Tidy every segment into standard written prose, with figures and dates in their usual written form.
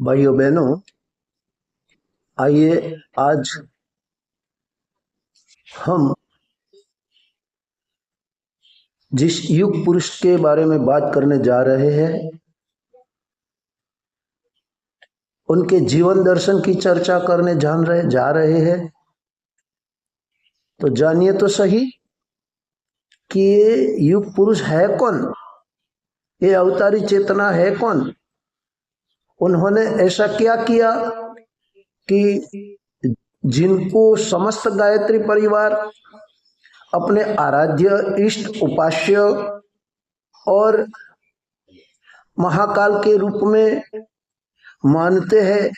भाइयों बहनों, आइए आज हम जिस युग पुरुष के बारे में बात करने जा रहे हैं उनके जीवन दर्शन की चर्चा करने जा रहे हैं। तो जानिए तो सही कि ये युग पुरुष है कौन, ये अवतारी चेतना है कौन, उन्होंने ऐसा क्या किया कि जिनको समस्त गायत्री परिवार अपने आराध्य इष्ट उपास्य और महाकाल के रूप में मानते हैं,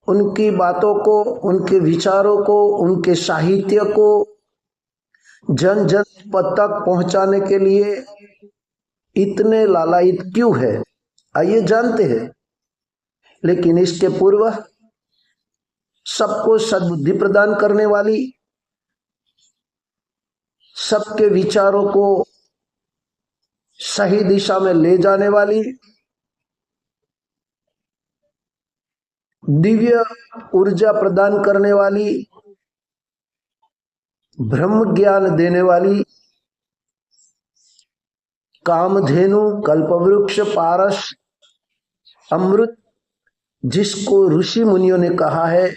उनकी बातों को, उनके विचारों को, उनके साहित्य को जन जन तक पहुंचाने के लिए इतने लालायित क्यों है, आइए जानते हैं। लेकिन इसके पूर्व सबको सद्बुद्धि प्रदान करने वाली, सबके विचारों को सही दिशा में ले जाने वाली, दिव्य ऊर्जा प्रदान करने वाली, ब्रह्म ज्ञान देने वाली, कामधेनु, कल्पवृक्ष, पारस, अमृत, जिसको ऋषि मुनियों ने कहा है,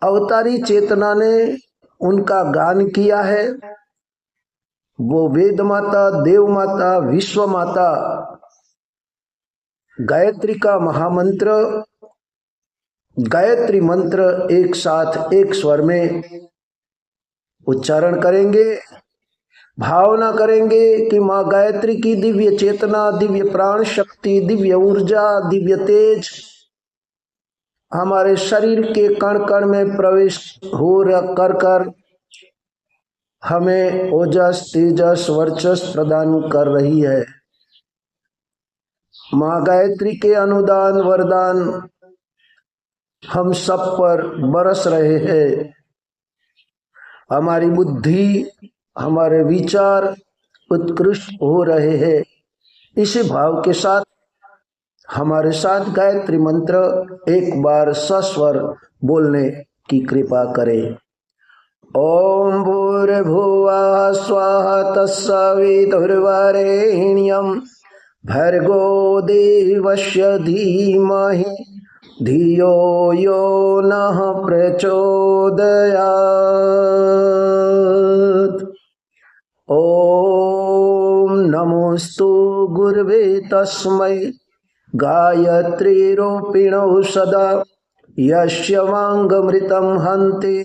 अवतारी चेतना ने उनका गान किया है। वो वेद माता, देव माता, विश्व माता, गायत्री का महामंत्र, गायत्री मंत्र एक साथ एक स्वर में उच्चारण करेंगे, भावना करेंगे कि माँ गायत्री की दिव्य चेतना, दिव्य प्राण शक्ति, दिव्य ऊर्जा, दिव्य तेज हमारे शरीर के कण कण में प्रवेश हो कर हमें ओजस, तेजस, वर्चस्व प्रदान कर रही है। माँ गायत्री के अनुदान वरदान हम सब पर बरस रहे हैं। हमारी बुद्धि, हमारे विचार उत्कृष्ट हो रहे हैं। इसी भाव के साथ हमारे साथ गायत्री मंत्र एक बार सस्वर बोलने की कृपा करें। ओम भूर्भुवः स्वः तत्सवितुर्वरेण्यं भर्गो देवस्य धीमहि धियो यो नः प्रचोदयात्। ओम नमोस्तु गुरवे तस्मै गायत्रीरूपिणो सदा यस्य वाङ्मृतं हन्ति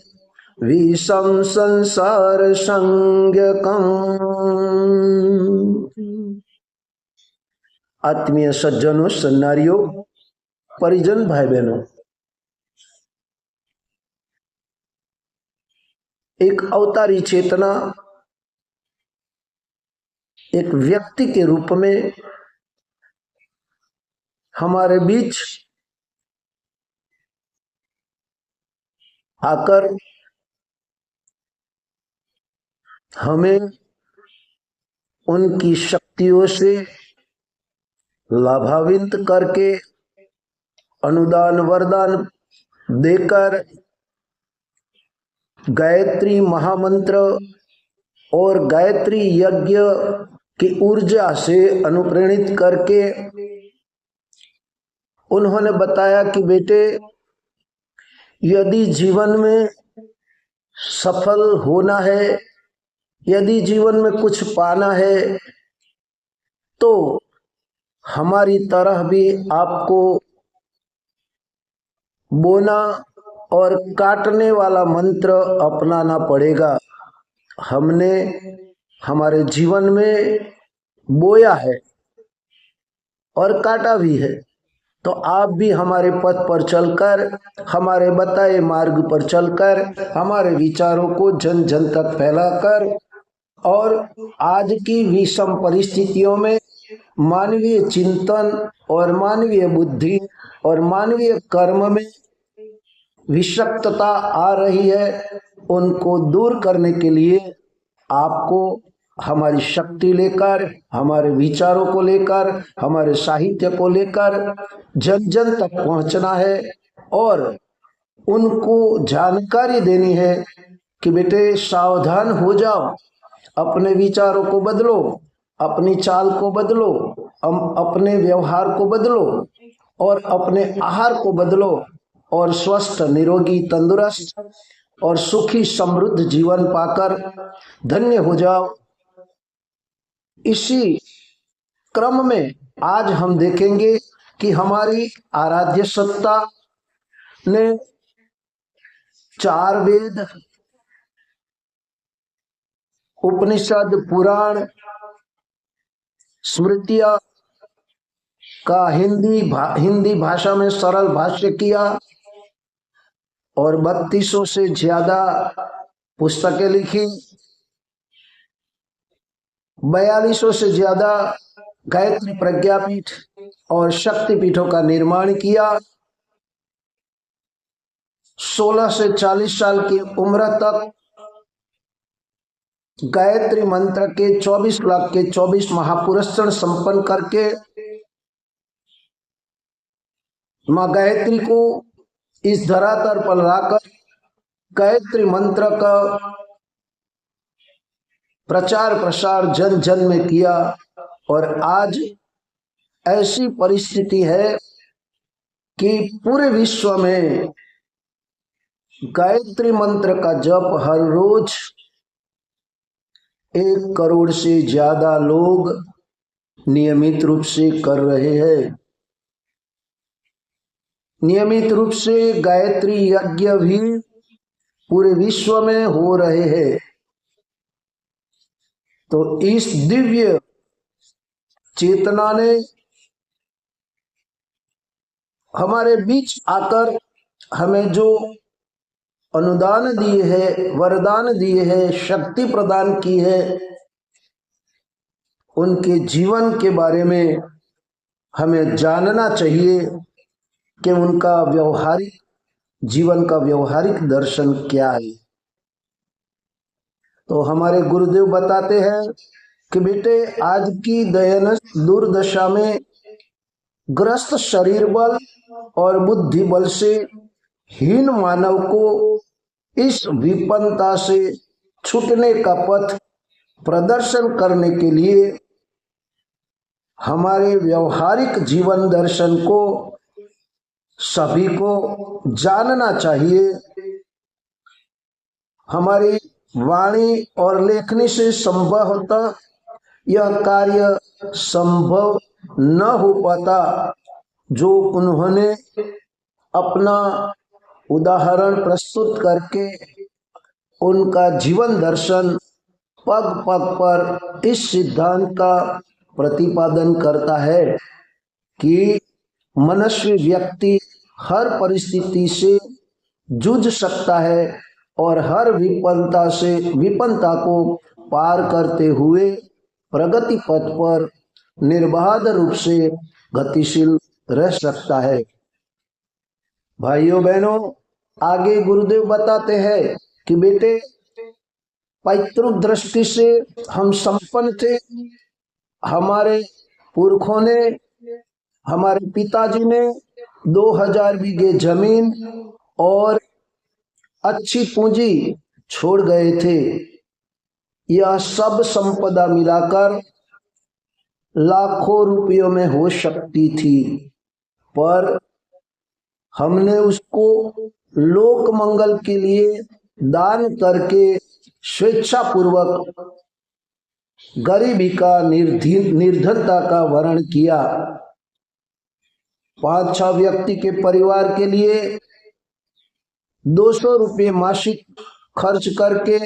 विषं संसार संज्ञकम्। आत्मीय सज्जनों, सन्नारियों, परिजन भाई बहनों, एक अवतारी चेतना एक व्यक्ति के रूप में हमारे बीच आकर हमें उनकी शक्तियों से लाभान्वित करके अनुदान वरदान देकर गायत्री महामंत्र और गायत्री यज्ञ की ऊर्जा से अनुप्रेरित करके उन्होंने बताया कि बेटे, यदि जीवन में सफल होना है, यदि जीवन में कुछ पाना है, तो हमारी तरह भी आपको बोना और काटने वाला मंत्र अपनाना पड़ेगा। हमने हमारे जीवन में बोया है और काटा भी है, तो आप भी हमारे पथ पर चलकर, हमारे बताए मार्ग पर चलकर, हमारे विचारों को जन जन तक फैलाकर और आज की विषम परिस्थितियों में मानवीय चिंतन और मानवीय बुद्धि और मानवीय कर्म में विषक्तता आ रही है, उनको दूर करने के लिए आपको हमारी शक्ति लेकर, हमारे विचारों को लेकर, हमारे साहित्य को लेकर जन जन तक पहुंचना है और उनको जानकारी देनी है कि बेटे सावधान हो जाओ, अपने विचारों को बदलो, अपनी चाल को बदलो, अपने व्यवहार को बदलो और अपने आहार को बदलो और स्वस्थ, निरोगी, तंदुरुस्त और सुखी समृद्ध जीवन पाकर धन्य हो जाओ। इसी क्रम में आज हम देखेंगे कि हमारी आराध्य सत्ता ने 4 वेद, उपनिषद, पुराण, स्मृतियां का हिंदी भाषा में सरल भाष्य किया और 3200 से ज्यादा पुस्तकें लिखी, 4200 से ज्यादा गायत्री प्रज्ञापीठ और शक्तिपीठों का निर्माण किया। 16 से 40 साल की उम्र तक गायत्री मंत्र के 24 लाख के 24 महापुरस्रण संपन्न करके मां गायत्री को इस धरातल पर लाकर गायत्री मंत्र का प्रचार प्रसार जन जन में किया और आज ऐसी परिस्थिति है कि पूरे विश्व में गायत्री मंत्र का जप हर रोज 1 करोड़ से ज्यादा लोग नियमित रूप से कर रहे हैं। नियमित रूप से गायत्री यज्ञ भी पूरे विश्व में हो रहे हैं। तो इस दिव्य चेतना ने हमारे बीच आकर हमें जो अनुदान दिए है, वरदान दिए है, शक्ति प्रदान की है, उनके जीवन के बारे में हमें जानना चाहिए कि उनका व्यवहारिक जीवन का व्यवहारिक दर्शन क्या है। तो हमारे गुरुदेव बताते हैं कि बेटे आज की दयनीय दुर्दशा में ग्रस्त शरीर बल और बुद्धि बल से हीन मानव को इस विपन्नता से छूटने का पथ प्रदर्शन करने के लिए हमारे व्यवहारिक जीवन दर्शन को सभी को जानना चाहिए। हमारी वाणी और लेखनी से संभवतः यह कार्य संभव न हो पाता जो उन्होंने अपना उदाहरण प्रस्तुत करके उनका जीवन दर्शन पग पग पर इस सिद्धांत का प्रतिपादन करता है कि मनुष्य व्यक्ति हर परिस्थिति से जूझ सकता है और हर विपन्नता को पार करते हुए प्रगति पथ पर निर्बाध रूप से गतिशील रह सकता है। भाइयों बहनों, आगे गुरुदेव बताते हैं कि बेटे पैतृक दृष्टि से हम संपन्न थे। हमारे पुरखों ने, हमारे पिताजी ने 2000 बीघे जमीन और अच्छी पूंजी छोड़ गए थे। यह सब संपदा मिलाकर लाखों रुपयों में हो सकती थी, पर हमने उसको लोक मंगल के लिए दान करके स्वेच्छापूर्वक गरीबी का, निर्धनता का वर्ण किया। 5-6 व्यक्ति के परिवार के लिए 200 रुपये मासिक खर्च करके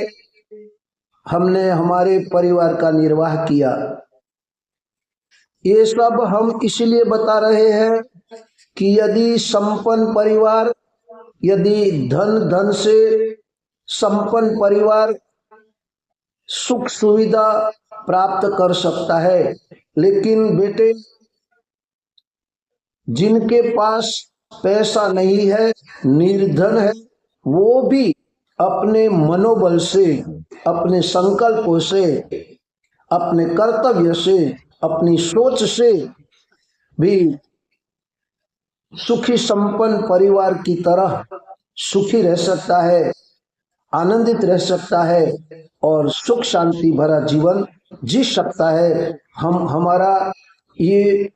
हमने हमारे परिवार का निर्वाह किया। ये सब हम इसलिए बता रहे हैं कि यदि संपन्न परिवार, यदि धन से संपन्न परिवार सुख सुविधा प्राप्त कर सकता है, लेकिन बेटे जिनके पास पैसा नहीं है, निर्धन है, वो भी अपने मनोबल से, अपने संकल्पों से अपने कर्तव्य से, अपनी सोच से भी सुखी संपन्न परिवार की तरह सुखी रह सकता है, आनंदित रह सकता है और सुख शांति भरा जीवन जी सकता है। हम हमारा ये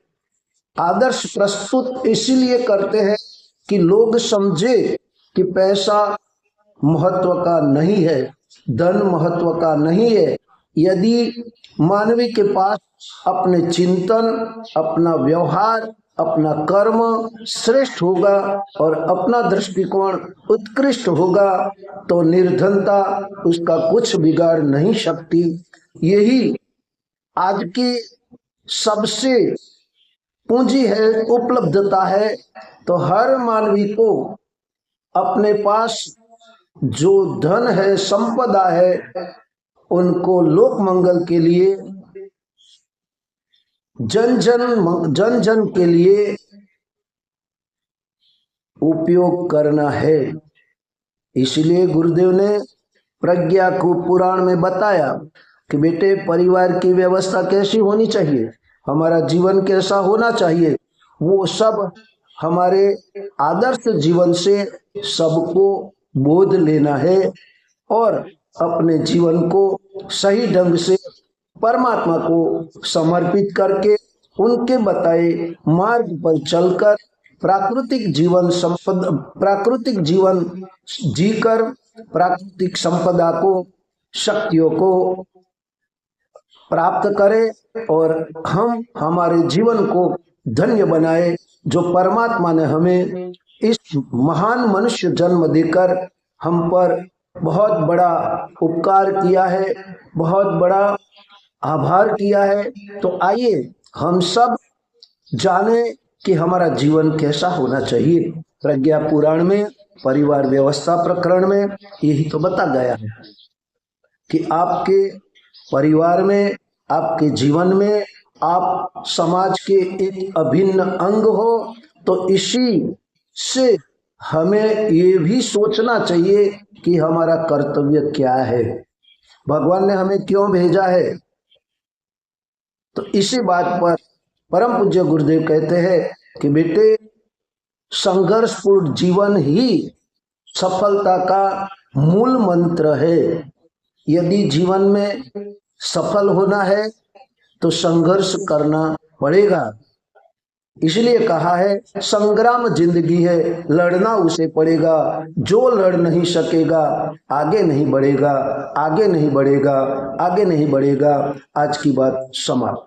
आदर्श प्रस्तुत इसीलिए करते हैं कि लोग समझे कि पैसा महत्व का नहीं है, धन महत्व का नहीं है। यदि मानवी के पास अपने चिंतन, अपना व्यवहार, अपना कर्म श्रेष्ठ होगा और अपना दृष्टिकोण उत्कृष्ट होगा तो निर्धनता उसका कुछ बिगाड़ नहीं सकती। यही आज की सबसे पूंजी है, उपलब्धता है। तो हर मानवी को अपने पास जो धन है, संपदा है, उनको लोक मंगल के लिए, जन जन के लिए उपयोग करना है। इसलिए गुरुदेव ने प्रज्ञा को पुराण में बताया कि बेटे परिवार की व्यवस्था कैसी होनी चाहिए, हमारा जीवन कैसा होना चाहिए, वो सब हमारे आदर्श जीवन से सबको बोध लेना है और अपने जीवन को सही ढंग से परमात्मा को समर्पित करके उनके बताए मार्ग पर चलकर प्राकृतिक जीवन जीकर प्राकृतिक संपदा को, शक्तियों को प्राप्त करें और हम हमारे जीवन को धन्य बनाए जो परमात्मा ने हमें इस महान मनुष्य जन्म देकर हम पर बहुत बड़ा उपकार किया है, बहुत बड़ा आभार किया है। तो आइए हम सब जाने कि हमारा जीवन कैसा होना चाहिए। प्रज्ञा पुराण में परिवार व्यवस्था प्रकरण में यही तो बता गया है कि आपके परिवार में, आपके जीवन में आप समाज के एक अभिन्न अंग हो। तो इसी से हमें ये भी सोचना चाहिए कि हमारा कर्तव्य क्या है, भगवान ने हमें क्यों भेजा है। तो इसी बात पर परम पूज्य गुरुदेव कहते हैं कि बेटे संघर्षपूर्ण जीवन ही सफलता का मूल मंत्र है। यदि जीवन में सफल होना है तो संघर्ष करना पड़ेगा। इसलिए कहा है संग्राम जिंदगी है, लड़ना उसे पड़ेगा, जो लड़ नहीं सकेगा आगे नहीं बढ़ेगा, आगे नहीं बढ़ेगा, आगे नहीं बढ़ेगा। आज की बात समाप्त।